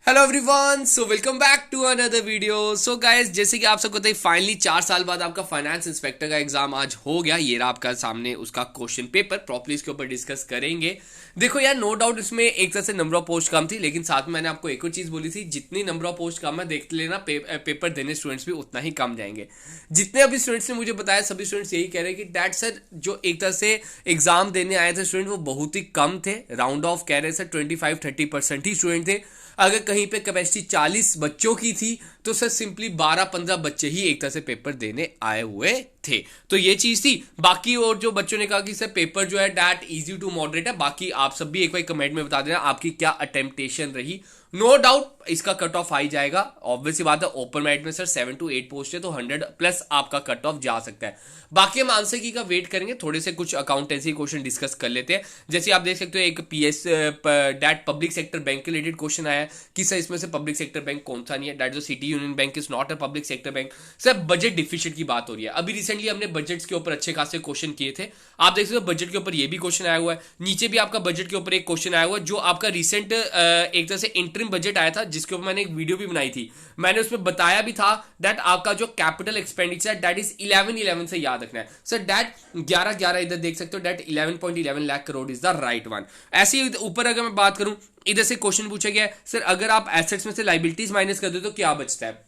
Hello everyone, so welcome back to another video. So guys, जैसे कि आप सबको पता है, फाइनली 4 साल बाद आपका फाइनेंस इंस्पेक्टर का एग्जाम आज हो गया। ये रहा आपका सामने उसका क्वेश्चन पेपर। प्रॉपर्ली इसके ऊपर डिस्कस करेंगे। देखो यार, नो डाउट इसमें एक तरह से नंबर ऑफ पोस्ट कम थी, लेकिन साथ में मैंने आपको एक और चीज बोली थी, जितनी नंबर ऑफ पोस्ट कम है देखते लेना, पेपर देने स्टूडेंट्स भी उतना ही कम जाएंगे। जितने अभी स्टूडेंट्स ने मुझे बताया, सभी स्टूडेंट्स यही कह रहे हैं कि डैट सर, जो एक तरह से एग्जाम देने आए थे स्टूडेंट, वो बहुत ही कम थे। राउंड ऑफ कह रहे सर 25-30% ही स्टूडेंट थे। अगर कहीं पे कैपेसिटी 40 बच्चों की थी तो सर सिंपली 12-15 बच्चे ही एक तरह से पेपर देने आए हुए थे। तो ये चीज थी। बाकी और जो बच्चों ने कहा कि सर पेपर जो है डैट इजी टू मॉडरेट है, बाकी आप सब भी एक बार कमेंट में बता देना आपकी क्या अटेम्प्टेशन रही। नो डाउट इसका कट ऑफ आ ही जाएगा। ऑब्वियसली बात है, ओपन मेरिट में सर 7 to 8 पोस्ट है, तो 100+ आपका कट ऑफ जा सकता है। बाकी हम आंसर की का वेट करेंगे, थोड़े से कुछ अकाउंटेंसी क्वेश्चन डिस्कस कर लेते हैं। जैसे आप देख सकते हो, एक PS that public sector bank के रिलेटेड क्वेश्चन आया है कि सर इसमें से पब्लिक सेक्टर बैंक कौन सा नहीं है। डैट जो city union bank is not a public sector bank. Sir budget deficit की बात हो रही है। अभी रिसेंटली हमने बजट्स के ऊपर अच्छे खासे क्वेश्चन किए थे। आप देख सकते हो बजट के ऊपर ये भी क्वेश्चन आया हुआ है। नीचे भी आपका बजट के ऊपर एक क्वेश्चन आया हुआ है, जो आपका रिसेंट एक तरह से इंटरिम बजट आया था, जिसके ऊपर मैंने एक वीडियो भी बनाई थी। मैंने उसमें बताया भी था दैट आपका जो कैपिटल एक्सपेंडिचर दैट इज 11-11 से याद रखना है। सर दैट 11-11 इधर देख सकते हो, that 11.11 lakh crore is the right one. ऐसे ही ऊपर अगर मैं बात करूं, इधर से क्वेश्चन पूछा गया है, सर अगर आप एसेट्स में से लाइबिलिटीज माइनस कर दो तो क्या बचता है।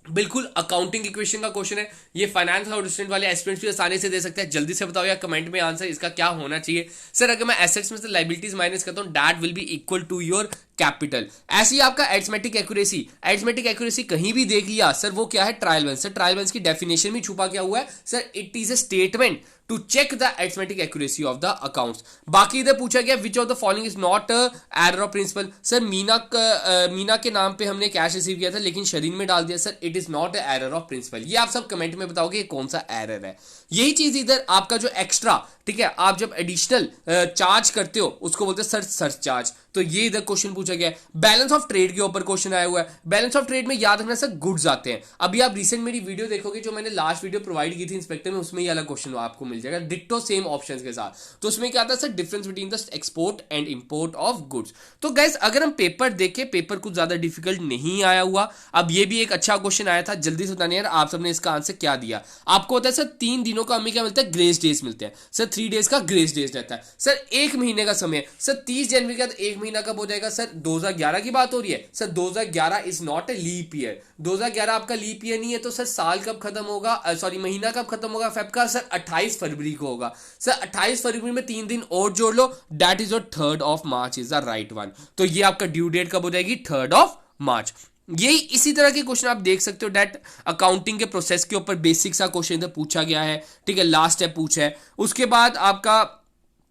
बिल्कुल अकाउंटिंग इक्वेशन का क्वेश्चन है ये। फाइनेंस और स्टूडेंट वाले एस्पिरेंट्स भी आसानी से दे सकते हैं। जल्दी से बताओ या कमेंट में आंसर इसका क्या होना चाहिए। सर अगर मैं एसेट्स में से लाइबिलिटीज माइनस करता हूं, that will be equal to your capital. ऐसी आपका एरिथमेटिक एक्यूरेसी कहीं भी देख लिया सर, वो क्या है, trial balance. Sir trial balance की डेफिनेशन में छुपा क्या हुआ है, sir it is a statement to check the arithmetic accuracy of the accounts। बाकी इधर पूछा गया which of the following is not error of principle. Sir Meena के नाम पे हमने कैश रिसीव किया था, लेकिन शरीन में डाल दिया। Sir it is not error of principle. ये आप सब कमेंट में बताओगे ये कौन सा एरर है। यही चीज इधर आपका जो एक्स्ट्रा, ठीक है, आप जब एडिशनल चार्ज करते हो उसको बोलते हैं सर चार्ज। तो ये इधर क्वेश्चन पूछा गया है। बैलेंस ऑफ ट्रेड के ऊपर क्वेश्चन आया हुआ है। बैलेंस ऑफ ट्रेड में याद रखना सर गुड्स आते हैं। अभी आप रिसेंट मेरी वीडियो देखोगे, जो मैंने लास्ट वीडियो प्रोवाइड की थी इंस्पेक्टर में, उसमें ये वाला क्वेश्चन आपको मिल जाएगा डिट्टो सेम ऑप्शंस के साथ। तो उसमें क्या आता है sir, difference between the export and import of goods. तो गाइस अगर हम पेपर देखें, पेपर कुछ ज्यादा डिफिकल्ट नहीं आया हुआ। अब ये भी एक अच्छा क्वेश्चन आया था, जल्दी से बताने यार आप सबने इसका आंसर क्या दिया। आपको होता है सर 3 दिनों का हमें क्या मिलता है, ग्रेस डेज मिलते हैं। सर 3 डेज का ग्रेस डेज रहता है। सर 1 महीने का समय, सर 30 जनवरी का 1 महीना कब हो जाएगा। सर 2011 की बात हो रही है। Sir 2011 is not a leap year. 2011 आपका लीप ईयर नहीं है। तो सर साल कब खत्म होगा, सॉरी महीना कब खत्म होगा फेब का, सर 28 फरवरी को होगा। सर 28 फरवरी में 3 दिन और जोड़ लो, that is your 3rd of March is the right one. तो ये आपका ड्यू डेट कब हो जाएगी, 3rd of March। यही इसी तरह के क्वेश्चन आप देख सकते हो। डेट अकाउंटिंग के प्रोसेस के ऊपर बेसिक सा क्वेश्चन इधर पूछा गया है, ठीक है, लास्ट स्टेप पूछा है। उसके बाद आपका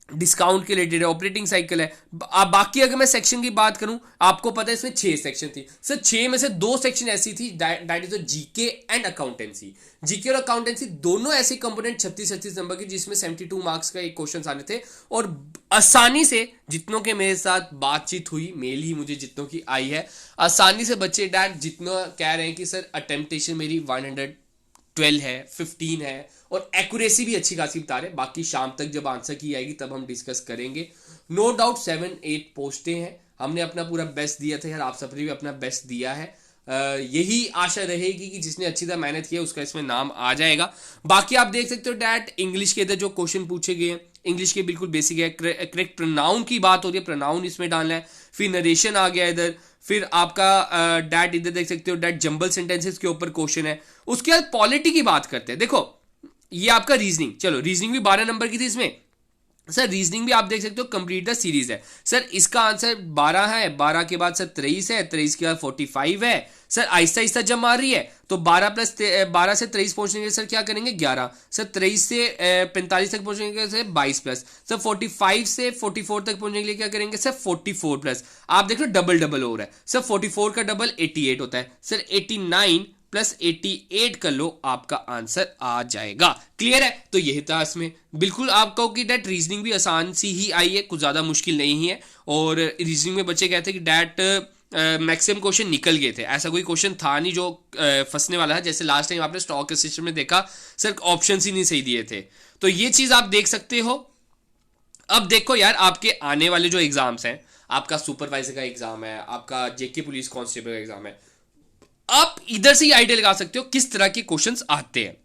डिस्काउंट के रिलेटेड है, ऑपरेटिंग साइकिल है। बाकी अगर मैं सेक्शन की बात करूं, आपको पता है इसमें 6 सेक्शन थी। सर 6 में से 2 सेक्शन ऐसी थी, that is GK and accountancy. GK और अकाउंटेंसी दोनों ऐसे कंपोनेंट 36 नंबर की, जिसमें 72 मार्क्स का एक क्वेश्चन आने थे। और आसानी से जितनों के मेरे साथ बातचीत हुई, मेल ही मुझे जितनों की आई है, आसानी से बच्चे डैट जितना कह रहे हैं कि सर अटेम्प्टेशन मेरी 112 है, 15 है, और एक्यूरेसी भी अच्छी खासी बता रहे। बाकी शाम तक जब आंसर की आएगी तब हम डिस्कस करेंगे। नो डाउट 7-8 पोस्टें हैं। हमने अपना पूरा बेस्ट दिया था यार, आप सबने भी अपना बेस्ट दिया है। यही आशा रहेगी कि जिसने अच्छी तरह मेहनत की है उसका इसमें नाम आ जाएगा। बाकी आप देख सकते हो डैट इंग्लिश के इधर जो क्वेश्चन पूछे गए, इंग्लिश के बिल्कुल बेसिक है। करेक्ट प्रोनाउन की बात हो रही है, प्रोनाउन इसमें डालना है। फिर नरेशन आ गया इधर। फिर आपका डैट इधर देख सकते हो, डैट जंबल सेंटेंसेस के ऊपर क्वेश्चन है। उसके बाद पॉलिटी की बात करते हैं। देखो ये आपका रीजनिंग, चलो रीजनिंग भी 12 नंबर की थी इसमें। सर रीजनिंग भी आप देख सकते हो कंप्लीट द सीरीज है। सर इसका आंसर 12 है, 12 के बाद सर 23 है, 23 के बाद 45 है। सर आहिस्ता आहिस्ता जब मार रही है तो 12 से 23 पहुंचने के लिए सर क्या करेंगे 11। सर 23 से 45 तक पहुंचने के लिए सर 22 प्लस। सर 45 से 44 तक पहुंचने के लिए क्या करेंगे सर 44 प्लस। आप देख लो डबल डबल हो रहा है। सर 44 का डबल 88 होता है। सर 89 प्लस 88 कर लो, आपका आंसर आ जाएगा। क्लियर है। तो यही था इसमें। बिल्कुल आपको कि डैट रीजनिंग भी आसान सी ही आई है, कुछ ज्यादा मुश्किल नहीं है। और रीजनिंग में बच्चे कहते हैं कि डैट मैक्सिमम क्वेश्चन निकल गए थे। ऐसा कोई क्वेश्चन था नहीं जो फंसने वाला है। जैसे लास्ट टाइम आपने स्टॉक सिस्टम में देखा, सर ऑप्शन ही नहीं सही दिए थे। तो ये चीज आप देख सकते हो। अब देखो यार, आपके आने वाले जो एग्जाम्स हैं, आपका सुपरवाइजर का एग्जाम है, आपका जेके पुलिस कांस्टेबल का एग्जाम है, आप इधर से ही आइडिया लगा सकते हो किस तरह के क्वेश्चंस आते हैं,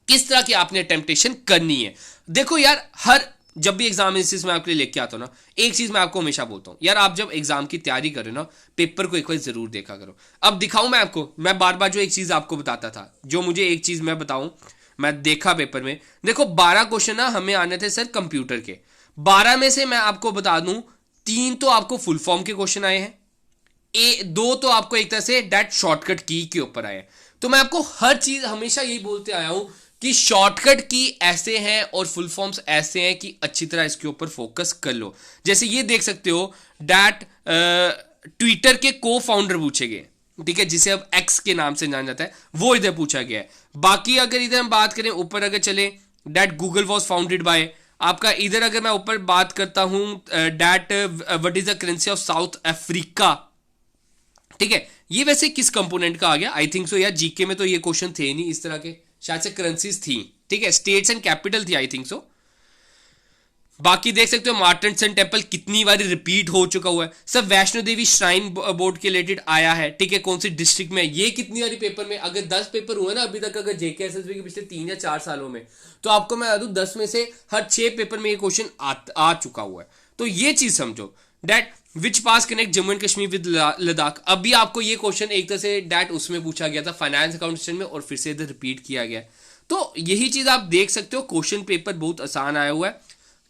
किस तरह की आपने टेम्पटेशन करनी है। देखो यार, हर जब भी एग्जामिनेशन में आपके लिए लेके आता हूं ना, एक चीज मैं आपको हमेशा बोलता हूं यार, आप जब एग्जाम की तैयारी करो ना, पेपर को एक बार जरूर देखा करो। अब दिखाऊं मैं आपको, मैं बार बार जो एक चीज आपको बताता था, जो मुझे एक चीज मैं बताऊं, मैं देखा पेपर में, देखो 12 क्वेश्चन ना हमें आने थे सर कंप्यूटर के। 12 में से मैं आपको बता दूं 3 तो आपको फुल फॉर्म के क्वेश्चन आए हैं, 2 तो आपको एक तरह से डेट शॉर्टकट की के ऊपर आए हैं। तो मैं आपको हर चीज हमेशा यही बोलते आया हूं कि शॉर्टकट की ऐसे हैं और फुल फॉर्म्स ऐसे हैं कि अच्छी तरह इसके ऊपर फोकस कर लो। जैसे ये देख सकते हो, डैट ट्विटर के को फाउंडर पूछे गए, ठीक है, जिसे अब एक्स के नाम से जाना जाता है, वो इधर पूछा गया है। बाकी अगर इधर हम बात करें, ऊपर अगर चले, that Google was founded by, आपका इधर अगर मैं ऊपर बात करता हूं, that what is the currency of south Africa, ठीक है, ये वैसे किस कंपोनेंट का आ गया, आई थिंक सो यार जीके में तो ये क्वेश्चन थे नहीं इस तरह के, शायद से करेंसीज थी, ठीक है, स्टेट्स एंड कैपिटल थी आई थिंक सो। बाकी देख सकते हो मार्टन सन टेम्पल कितनी बार रिपीट हो चुका हुआ है sir, Vaishno Devi shrine board के रिलेटेड आया है, ठीक है, कौन सी डिस्ट्रिक्ट में, ये कितनी बारी पेपर में, अगर 10 पेपर हुए ना अभी तक, अगर जेके एसएसबी के पिछले 3 या 4 सालों में, तो आपको मैं बता दूं 10 में से हर 6 पेपर में ये क्वेश्चन आ चुका हुआ है। तो ये चीज समझो, that which pass connect Jammu and Kashmir with Ladakh, अभी आपको ये क्वेश्चन एक तरह से डैट उसमें पूछा गया था फाइनेंस अकाउंटेंट में, और फिर से इधर रिपीट किया गया। तो यही चीज आप देख सकते हो, क्वेश्चन पेपर बहुत आसान आया हुआ है,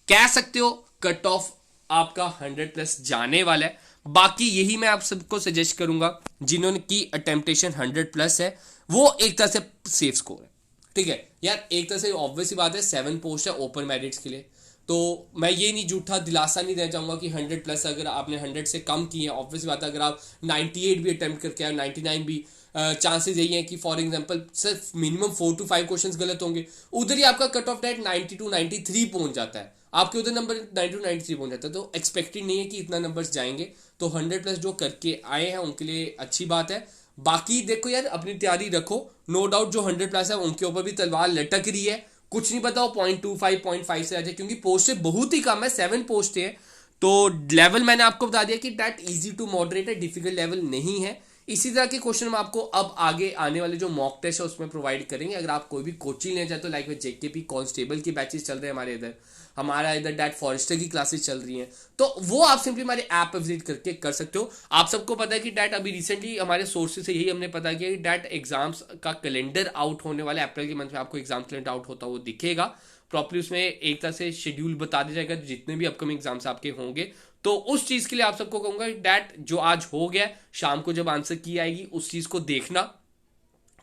कह सकते हो कट ऑफ आपका 100+ जाने वाला है। बाकी यही मैं आप सबको सजेस्ट करूंगा, जिन्होंने की अटेम्प्टेशन 100+ है, वो एक तरह से सेफ स्कोर है, ठीक है यार, एक तरह से ऑब्वियस ही बात है, 7 पोस्ट है ओपन मेरिट्स के लिए, तो मैं ये नहीं झूठा दिलासा नहीं देना चाहूंगा कि 100+ अगर आपने 100 से कम की है, ऑब्वियस बात है, अगर आप 98 भी अटेम्प्ट करके आए, 99 भी, चांसेस यही है कि फॉर एग्जांपल सिर्फ मिनिमम 4 to 5 क्वेश्चंस गलत होंगे, उधर ही आपका कट ऑफ डेट 90 to 93 पहुंच जाता है, आपके उधर नंबर 90 to 93 पहुंच जाता है, तो एक्सपेक्टेड नहीं है कि इतना नंबर्स जाएंगे। तो 100+ जो करके आए हैं उनके लिए अच्छी बात है। बाकी देखो यार, अपनी तैयारी रखो, नो डाउट जो 100+ है उनके ऊपर भी तलवार लटक रही है, कुछ नहीं पता वो 0.25 0.5 से आ जाए, क्योंकि पोस्टें बहुत ही कम है, 7 पोस्टें हैं। तो लेवल मैंने आपको बता दिया कि डैट इजी टू मॉडरेट है, डिफिकल्ट लेवल नहीं है। इसी तरह के क्वेश्चन हम आपको अब आगे आने वाले जो मॉक टेस्ट है उसमें प्रोवाइड करेंगे। अगर आप कोई भी कोचिंग लेना चाहते हो, लाइक जेकेपी कांस्टेबल की बैचेस चल रहे हैं हमारे इधर, हमारा इधर डैट फॉरेस्टर की क्लासेस चल रही हैं, तो वो आप सिंपली हमारे ऐप पर विजिट करके कर सकते हो। आप सबको पता है कि डैट अभी रिसेंटली हमारे सोर्सेज से यही हमने पता किया कि डैट एग्जाम्स का कैलेंडर आउट होने वाला है, अप्रैल के मंथ में आपको एग्जाम कैलेंडर आउट होता वो दिखेगा प्रॉपर्ली, उसमें एक तरह से शेड्यूल बता दिया जाएगा जितने भी अपकमिंग एग्जाम्स आपके होंगे। तो उस चीज के लिए आप सबको कहूंगा डैट जो आज हो गया, शाम को जब आंसर की आएगी उस चीज को देखना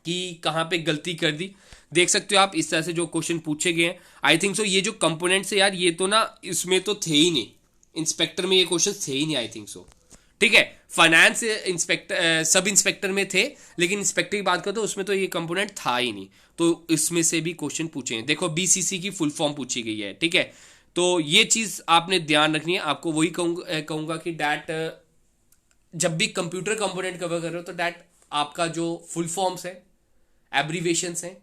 कि कहां पे गलती कर दी। देख सकते हो आप इस तरह से जो क्वेश्चन पूछे गए हैं, आई थिंक सो ये जो कंपोनेंट्स है यार, ये तो ना इसमें तो थे ही नहीं, इंस्पेक्टर में ये क्वेश्चन थे ही नहीं आई थिंक सो, ठीक है, फाइनेंस इंस्पेक्टर सब इंस्पेक्टर में थे, लेकिन इंस्पेक्टर की बात करो तो उसमें तो ये कंपोनेंट था ही नहीं, तो इसमें से भी क्वेश्चन पूछे हैं। देखो बीसीसी की फुल फॉर्म पूछी गई है, ठीक है, तो ये चीज आपने ध्यान रखनी है। आपको वही कहूंगा कि डैट जब भी कंप्यूटर कंपोनेंट कवर कर रहे हो तो डैट आपका जो फुल फॉर्म्स है, एब्रीवेशंस हैं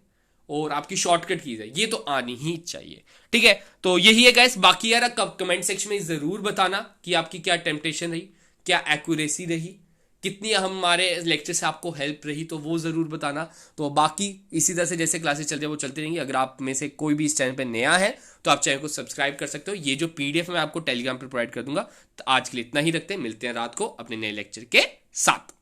और आपकी शॉर्टकट कीज है, ये तो आनी ही चाहिए, ठीक है। तो यही है गाइस, बाकी यार कमेंट सेक्शन में जरूर बताना कि आपकी क्या टेम्पटेशन रही, क्या एक्यूरेसी रही, कितनी हमारे लेक्चर से आपको हेल्प रही, तो वो जरूर बताना। तो बाकी इसी तरह से जैसे क्लासेस चलते हैं वो चलती रहेंगी। अगर आप में से कोई भी इस चैनल पे नया है तो आप चैनल को सब्सक्राइब कर सकते हो। ये जो पीडीएफ मैं आपको टेलीग्राम पर प्रोवाइड कर दूंगा। तो आज के लिए इतना ही रखते हैं, मिलते हैं रात को अपने नए लेक्चर के साथ।